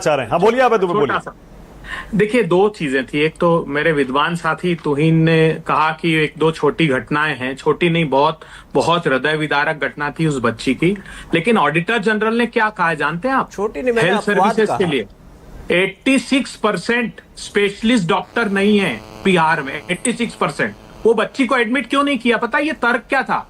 चाह रहे हैं। हाँ बोलिए, आप बोलिए। देखिए, दो चीजें थी। एक तो मेरे विद्वान साथी तुहिन ने कहा कि एक दो छोटी घटनाएं हैं, छोटी नहीं, बहुत बहुत हृदय विदारक घटना थी उस बच्ची की। लेकिन ऑडिटर जनरल ने क्या कहा जानते हैं आप? छोटी नहीं, मैंने हेल्थ सर्विसेज के लिए 86% स्पेशलिस्ट डॉक्टर नहीं है बिहार में। 86%। वो बच्ची को एडमिट क्यों नहीं किया पता? ये तर्क क्या था?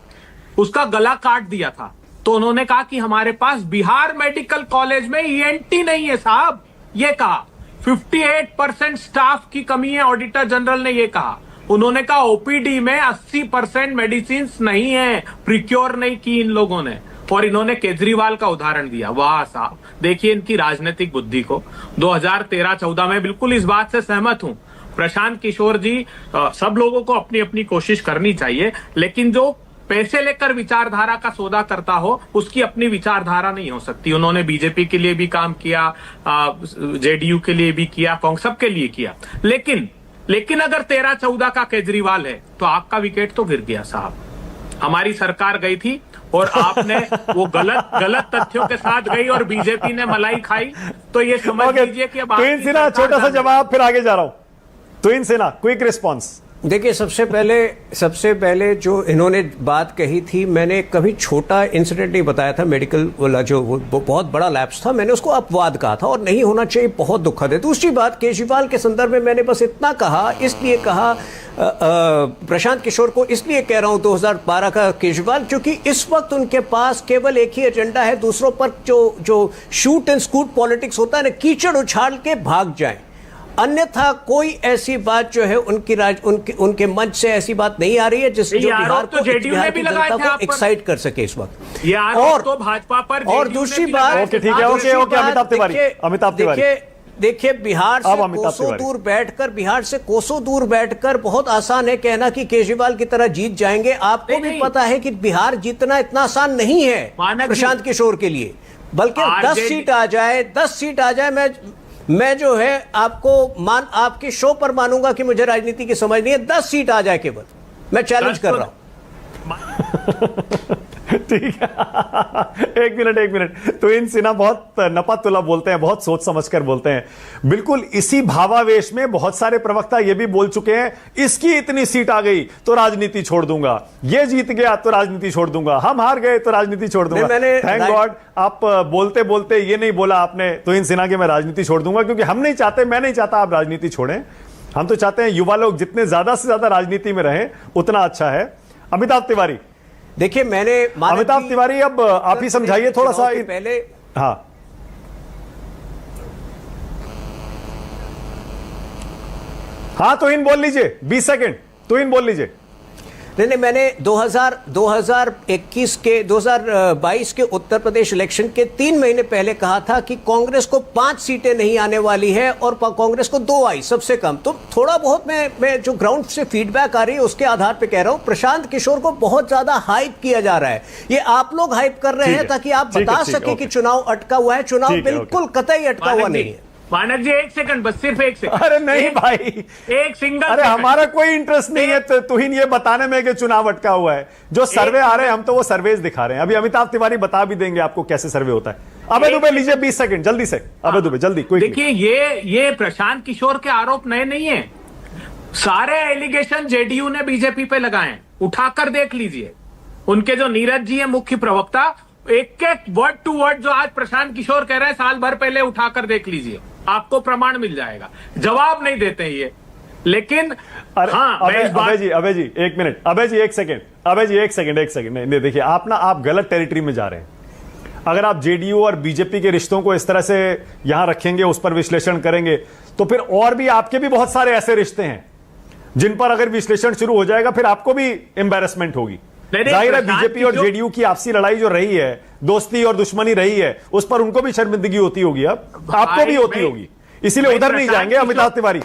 उसका गला काट दिया था। तो उन्होंने कहा कि हमारे पास बिहार मेडिकल कॉलेज में ईएनटी नहीं है साहब। ये कहा 58% स्टाफ की कमी है, ऑडिटर जनरल ने ये कहा। उन्होंने कहा ओपीडी में 80% मेडिसिन नहीं है, प्रिक्योर नहीं की इन लोगों ने। और इन्होंने केजरीवाल का उदाहरण दिया। वाह साहब, देखिए इनकी राजनीतिक बुद्धि को। 2013-14 में बिल्कुल इस बात से सहमत हूं, प्रशांत किशोर जी, सब लोगों को अपनी अपनी कोशिश करनी चाहिए, लेकिन जो पैसे लेकर विचारधारा का सौदा करता हो उसकी अपनी विचारधारा नहीं हो सकती। उन्होंने बीजेपी के लिए भी काम किया, जेडीयू के लिए भी किया, कांग्रेस सबके लिए किया। लेकिन अगर 13-14 का केजरीवाल है तो आपका विकेट तो गिर गया साहब। हमारी सरकार गई थी और आपने वो गलत तथ्यों के साथ गई और बीजेपी ने मलाई खाई। तो ये समझ लीजिए कि अब तुहिन सिन्हा, छोटा सा जवाब, फिर आगे जा रहा हूं। तुहिन सिन्हा, क्विक रिस्पॉन्स। देखिए, सबसे पहले जो इन्होंने बात कही थी, मैंने कभी छोटा इंसिडेंट नहीं बताया था। मेडिकल वाला जो वो बहुत बड़ा लैप्स था, मैंने उसको अपवाद कहा था और नहीं होना चाहिए, बहुत दुखद है। दूसरी बात, केजरीवाल के संदर्भ में मैंने बस इतना कहा, इसलिए कहा प्रशांत किशोर को इसलिए कह रहा हूं 2012 का केजरीवाल, क्योंकि इस वक्त उनके पास केवल एक ही एजेंडा है, दूसरों पर जो शूट एंड स्कूट पॉलिटिक्स होता है ना, कीचड़ उछाल के भाग जाएं। अन्यथा कोई ऐसी बात जो है उनके मंच से ऐसी बात नहीं आ रही है जो बिहार को, बिहार की जनता को एक्साइट कर सके इस वक्त। और तो भाजपा पर और दूसरी बात, ठीक है, ओके, अमिताभ तिवारी, देखिए बिहार से कोसों दूर बैठकर बहुत आसान है कहना कि केजरीवाल की तरह जीत जाएंगे। आपको भी पता है कि बिहार जीतना इतना आसान नहीं है प्रशांत किशोर के लिए, बल्कि 10 सीट आ जाए, मैं जो है आपकी शो पर मानूंगा कि मुझे राजनीति की समझ नहीं है। 10 सीट आ जाए केवल, मैं चैलेंज कर रहा हूं। ठीक है, एक मिनट। तुहिन सिन्हा बहुत नपा-तुला बोलते हैं, बहुत सोच समझकर बोलते हैं। बिल्कुल इसी भावावेश में बहुत सारे प्रवक्ता ये भी बोल चुके हैं, इसकी इतनी सीट आ गई तो राजनीति छोड़ दूंगा, ये जीत गया तो राजनीति छोड़ दूंगा, हम हार गए तो राजनीति छोड़ दूंगा। थैंक गॉड आप बोलते बोलते ये नहीं बोला आपने तुहिन सिन्हा कि मैं राजनीति छोड़ दूंगा, क्योंकि हम नहीं चाहते, मैं नहीं चाहता आप राजनीति छोड़ें। हम तो चाहते हैं युवा लोग जितने ज्यादा से ज्यादा राजनीति में रहें उतना अच्छा है। अमिताभ तिवारी, देखिए अमिताभ तिवारी, अब आप ही समझाइए थोड़ा सा पहले। हाँ तुहिन बोल लीजिए, 20 सेकंड, तुहिन बोल लीजिए। नहीं, मैंने 2022 के उत्तर प्रदेश इलेक्शन के 3 महीने पहले कहा था कि कांग्रेस को 5 सीटें नहीं आने वाली है और कांग्रेस को 2 आई, सबसे कम। तो थोड़ा बहुत मैं जो ग्राउंड से फीडबैक आ रही है उसके आधार पे कह रहा हूं। प्रशांत किशोर को बहुत ज्यादा हाइप किया जा रहा है, ये आप लोग हाइप कर रहे हैं ताकि आप बता सके कि चुनाव अटका हुआ है। चुनाव बिल्कुल कतई अटका हुआ नहीं है। मानक जी, 1 सेकंड, बस सिर्फ 1 सेकंड। अरे नहीं भाई, एक सिंगल, अरे हमारा कोई इंटरेस्ट नहीं है तुहिन ये बताने में कि चुनाव अटका हुआ है। जो सर्वे आ रहे हैं हम तो वो सर्वेज दिखा रहे हैं। अभी अमिताभ तिवारी बता भी देंगे आपको कैसे सर्वे होता है। अबे दुबे लीजिए 20 सेकंड, जल्दी से। अबे दुबे जल्दी, कोई देखिए, ये प्रशांत किशोर के आरोप नए नहीं है। सारे एलिगेशन जेडीयू ने बीजेपी पे लगाए, उठाकर देख लीजिए। उनके जो नीरज जी है मुख्य प्रवक्ता, एक वर्ड टू वर्ड जो आज प्रशांत किशोर कह रहे हैं साल भर पहले उठाकर देख लीजिए, आपको प्रमाण मिल जाएगा। जवाब नहीं देते हैं ये, लेकिन अबे जी 1 मिनट, अबे जी 1 सेकंड, नहीं देखिए आप गलत टेरिटरी में जा रहे हैं। अगर आप जेडीयू और बीजेपी के रिश्तों को इस तरह से यहां रखेंगे, उस पर विश्लेषण करेंगे, तो फिर और भी आपके भी बहुत सारे ऐसे रिश्ते हैं जिन पर अगर विश्लेषण शुरू हो जाएगा फिर आपको भी एम्बैरेसमेंट होगी। जाहिर है बीजेपी और जेडीयू की आपसी लड़ाई जो रही है, दोस्ती और दुश्मनी रही है, उस पर उनको भी शर्मिंदगी होती होगी, अब आपको भी होती होगी, इसीलिए उधर नहीं जाएंगे। अमिताभ तिवारी